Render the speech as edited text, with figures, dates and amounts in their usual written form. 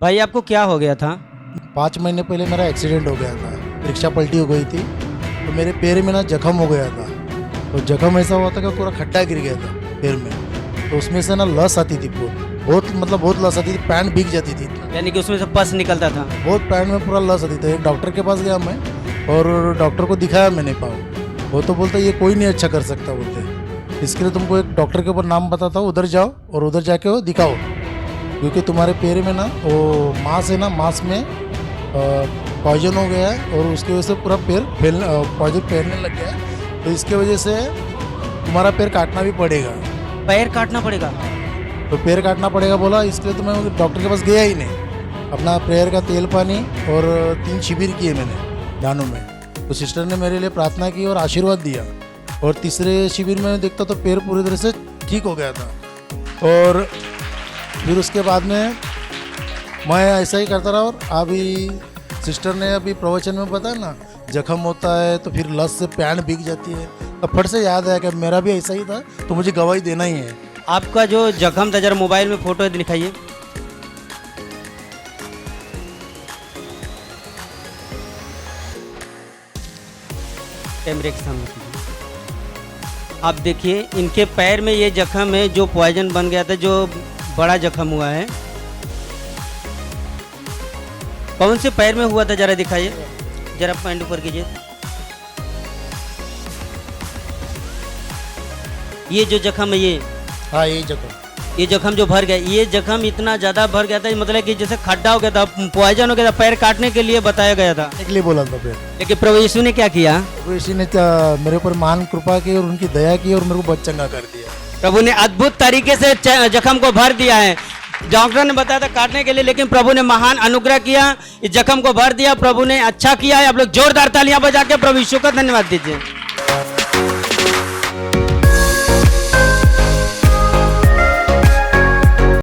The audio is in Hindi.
भाई आपको क्या हो गया था? 5 महीने पहले मेरा एक्सीडेंट हो गया था। रिक्शा पलटी हो गई थी तो मेरे पैर में ना जख्म हो गया था। तो जख्म ऐसा हुआ था कि पूरा खड्डा गिर गया था पैर में। तो उसमें से ना लस आती थी, बहुत लस आती थी, पैंट भीग जाती थी। यानी कि उसमें से पस निकलता था। बहुत पैंट में पूरा लस आती थी। एक डॉक्टर के पास गया मैं और डॉक्टर को दिखाया मैंने पाँव। वो तो बोलता ये कोई नहीं अच्छा कर सकता बोलते, इसके लिए तुमको एक डॉक्टर के ऊपर नाम बताता हूँ, उधर जाओ और उधर जाके वो दिखाओ, क्योंकि तुम्हारे पैर में ना वो मांस है ना, मांस में पॉइजन हो गया है और उसकी वजह से पूरा पैर पॉइजन फैलने लग गया है। तो इसके वजह से तुम्हारा पैर काटना भी पड़ेगा। पैर काटना पड़ेगा? तो पैर काटना पड़ेगा बोला, इसके लिए तो मैं डॉक्टर के पास गया ही नहीं। अपना प्रेयर का तेल पानी और 3 शिविर किए मैंने जानू में। तो सिस्टर ने मेरे लिए प्रार्थना की और आशीर्वाद दिया। और तीसरे शिविर में देखता तो पैर पूरी तरह से ठीक हो गया था। और फिर उसके बाद में मैं ऐसा ही करता रहा। और अभी सिस्टर ने अभी प्रवचन में बताया ना, जख्म होता है तो फिर लस से पैंट भीग जाती है। तो फट से याद आया कि मेरा भी ऐसा ही था, तो मुझे गवाही देना ही है। आपका जो जख्म था, जरा मोबाइल में फोटो दिखाइए। कैमरे के सामने कीजिए। आप देखिए इनके पैर में ये जख्म है जो पॉइजन बन गया था, जो बड़ा जख्म हुआ है। कौन से पैर में हुआ था जरा दिखाइए, जरा पैंट ऊपर कीजिए। ये जो जख्म है ये, हाँ ये जख्म जो भर गया, ये जख्म इतना ज़्यादा भर गया था, मतलब कि जैसे खड्डा हो गया था, पॉइजन हो गया था। पैर काटने के लिए बताया गया था, एक लिए बोला था फिर। लेकिन प्रभु यीशु ने क्या किया? प्रभु यीशु ने मेरे ऊपर महान कृपा की और उनकी दया की और मेरे को बहुत चंगा कर दिया। प्रभु ने अद्भुत तरीके से जख्म को भर दिया है। डॉक्टर ने बताया था काटने के लिए, लेकिन प्रभु ने महान अनुग्रह किया, इस जख्म को भर दिया। प्रभु ने अच्छा किया है। आप लोग जोरदार तालियां बजा के प्रभु यीशु का धन्यवाद दीजिए।